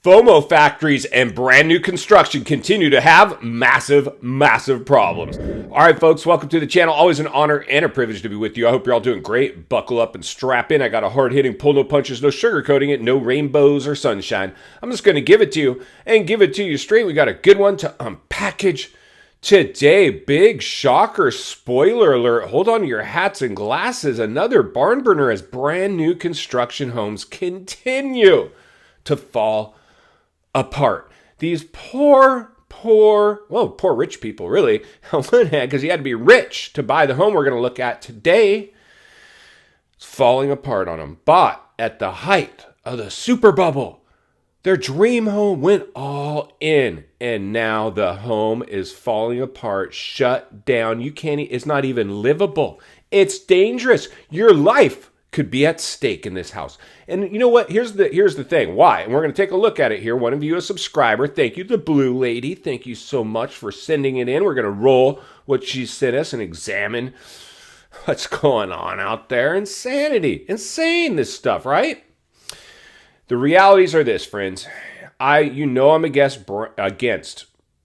FOMO factories and brand new construction continue to have massive problems. All right, folks, welcome to the channel. Always an honor and a privilege to be with you. I hope you're all doing great. Buckle up and strap in. I got a hard-hitting pull, no punches, no sugarcoating it, no rainbows or sunshine. I'm just going to give it to you and give it to you straight. We got a good one to unpackage today. Big shocker, spoiler alert. Hold on to your hats and glasses. Another barn burner as brand new construction homes continue to fall apart. These poor rich people, really, on one hand, because you had to be rich to buy the home we're going to look at today. It's falling apart on them. Bought at the height of the super bubble. Their dream home went all in, and now the home is falling apart, shut down. It's not even livable. It's dangerous. Your life could be at stake in this house. And you know what? Here's the thing. Why? And we're going to take a look at it here. One of you, a subscriber. Thank you, the blue lady. Thank you so much for sending it in. We're going to roll what she sent us and examine what's going on out there. Insanity. Insane, this stuff, right? The realities are this, friends. I'm against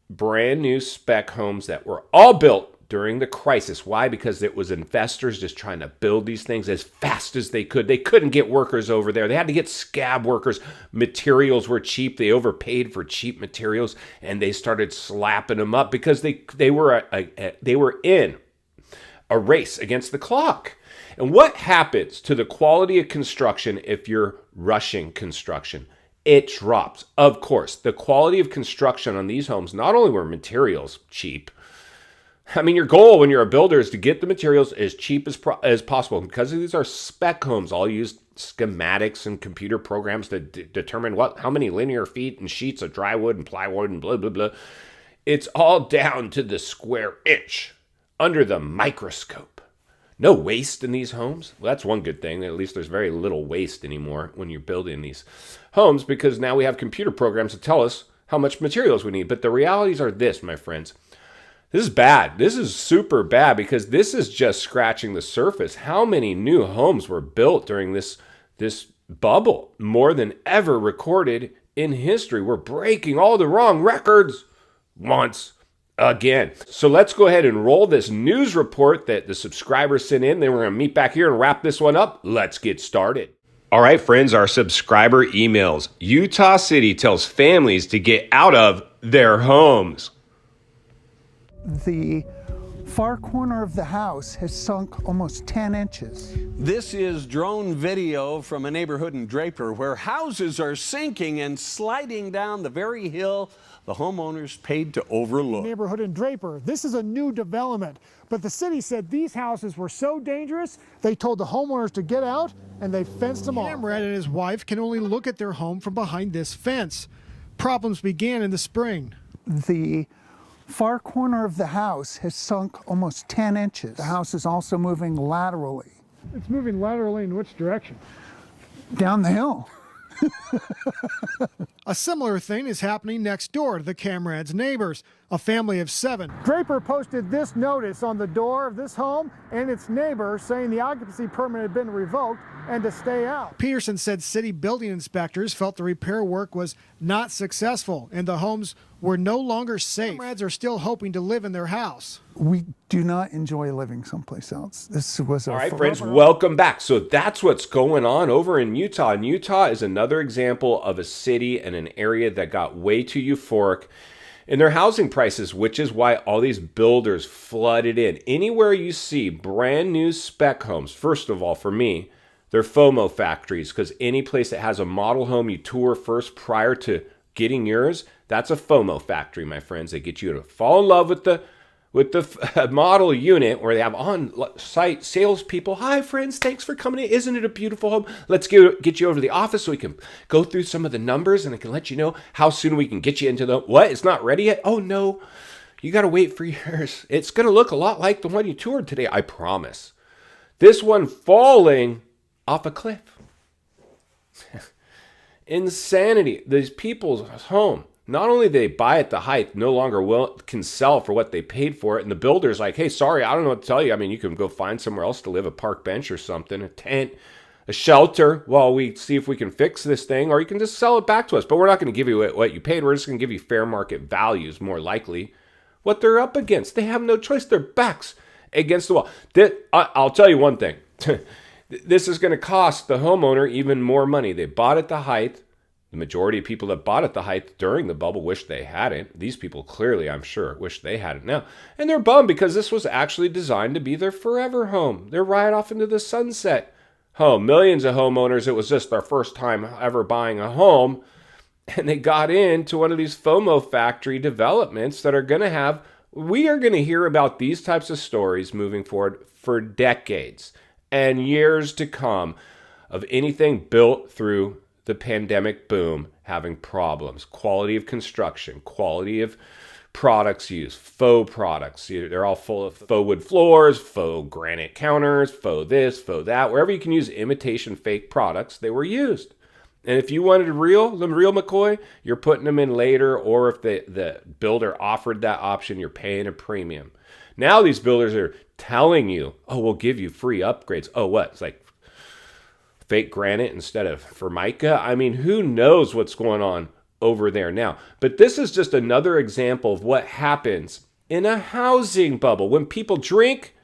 brand new spec homes that were all built during the crisis. Why? Because it was investors just trying to build these things as fast as they could. They couldn't get workers over there. They had to get scab workers. Materials were cheap. They overpaid for cheap materials, and they started slapping them up because they were in a race against the clock. And what happens to the quality of construction if you're rushing construction? It drops. Of course, the quality of construction on these homes, not only were materials cheap, I mean, your goal when you're a builder is to get the materials as cheap as possible. Because these are spec homes, all use schematics and computer programs to determine how many linear feet and sheets of drywall and plywood and blah, blah, blah. It's all down to the square inch under the microscope. No waste in these homes. Well, that's one good thing. At least there's very little waste anymore when you're building these homes, because now we have computer programs to tell us how much materials we need. But the realities are this, my friends. This is bad. This is super bad, because this is just scratching the surface. How many new homes were built during this bubble? More than ever recorded in history. We're breaking all the wrong records once again. So let's go ahead and roll this news report that the subscribers sent in. Then we're going to meet back here and wrap this one up. Let's get started. All right, friends, our subscriber emails. Utah City tells families to get out of their homes. The far corner of the house has sunk almost 10 inches. This is drone video from a neighborhood in Draper where houses are sinking and sliding down the very hill the homeowners paid to overlook. Neighborhood in Draper. This is a new development, but the city said these houses were so dangerous, they told the homeowners to get out and they fenced them off. Cameron and his wife can only look at their home from behind this fence. Problems began in the spring. The far corner of the house has sunk almost 10 inches. The house is also moving laterally. It's moving laterally in which direction? Down the hill. A similar thing is happening next door to the Camrad's neighbors, a family of 7. Draper posted this notice on the door of this home and its neighbor saying the occupancy permit had been revoked and to stay out. Peterson said city building inspectors felt the repair work was not successful and the homes were no longer safe. Camrads are still hoping to live in their house. We do not enjoy living someplace else. This was all right, friends, welcome back. So that's what's going on over in Utah. And Utah is another example of a city and an area that got way too euphoric in their housing prices, which is why all these builders flooded in. Anywhere you see brand new spec homes, first of all, for me, they're FOMO factories, because any place that has a model home you tour first prior to getting yours, that's a FOMO factory, my friends. They get you to fall in love with the model unit, where they have on-site salespeople. Hi, friends. Thanks for coming in. Isn't it a beautiful home? Let's get you over to the office so we can go through some of the numbers, and I can let you know how soon we can get you into the... What? It's not ready yet? Oh, no. You got to wait for yours. It's going to look a lot like the one you toured today, I promise. This one falling off a cliff. Insanity. These people's home, not only do they buy at the height, no longer can sell for what they paid for it, and the builder's like, hey, sorry, I don't know what to tell you. I mean, you can go find somewhere else to live, a park bench or something, a tent. a shelter while we see if we can fix this thing, or you can just sell it back to us. But we're not going to give you what you paid. We're just going to give you fair market values, more likely. What they're up against. They have no choice. Their backs against the wall. I'll tell you one thing. This is going to cost the homeowner even more money. They bought at the height. The majority of people that bought at the height during the bubble wish they hadn't. These people clearly, I'm sure, wish they hadn't now. And they're bummed because this was actually designed to be their forever home. They're right off into the sunset home. Millions of homeowners, it was just their first time ever buying a home. And they got into one of these FOMO factory developments that are going to have, we are going to hear about these types of stories moving forward for decades and years to come of anything built through the pandemic boom having problems. Quality of construction, quality of products used, faux products. They're all full of faux wood floors, faux granite counters, faux this, faux that. Wherever you can use imitation fake products, they were used. And if you wanted the real McCoy, you're putting them in later, or if the builder offered that option, you're paying a premium. Now these builders are telling you, oh, we'll give you free upgrades. Oh, what? It's like fake granite instead of Formica. I mean, who knows what's going on over there now? But this is just another example of what happens in a housing bubble when people drink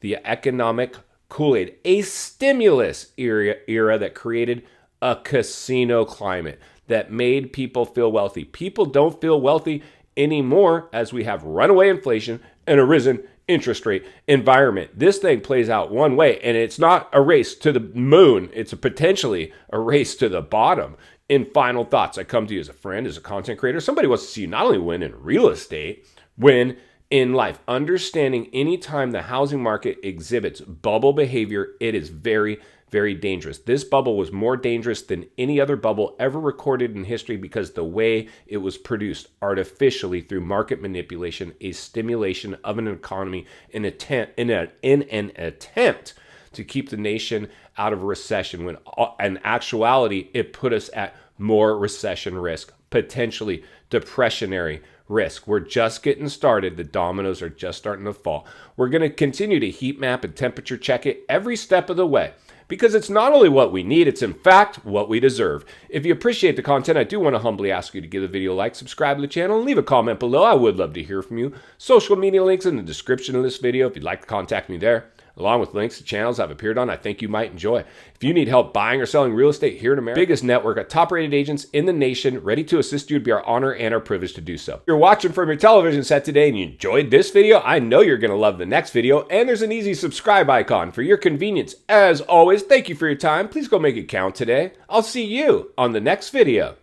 the economic Kool-Aid, a stimulus era that created a casino climate that made people feel wealthy. People don't feel wealthy anymore as we have runaway inflation and a risen interest rate environment. This thing plays out one way, and it's not a race to the moon. It's potentially a race to the bottom. In final thoughts, I come to you as a friend, as a content creator. Somebody wants to see you not only win in real estate, win in life. Understanding anytime the housing market exhibits bubble behavior, it is very, very dangerous. This bubble was more dangerous than any other bubble ever recorded in history because the way it was produced artificially through market manipulation, a stimulation of an economy in an attempt to keep the nation out of recession, when in actuality it put us at more recession risk, potentially depressionary risk. We're just getting started. The dominoes are just starting to fall. We're going to continue to heat map and temperature check it every step of the way, because it's not only what we need, it's in fact what we deserve. If you appreciate the content, I do want to humbly ask you to give the video a like, subscribe to the channel, and leave a comment below. I would love to hear from you. Social media links in the description of this video if you'd like to contact me there, along with links to channels I've appeared on I think you might enjoy. If you need help buying or selling real estate here in America, biggest network of top-rated agents in the nation, ready to assist you, would be our honor and our privilege to do so. If you're watching from your television set today and you enjoyed this video, I know you're going to love the next video, and there's an easy subscribe icon for your convenience. As always, thank you for your time. Please go make it count today. I'll see you on the next video.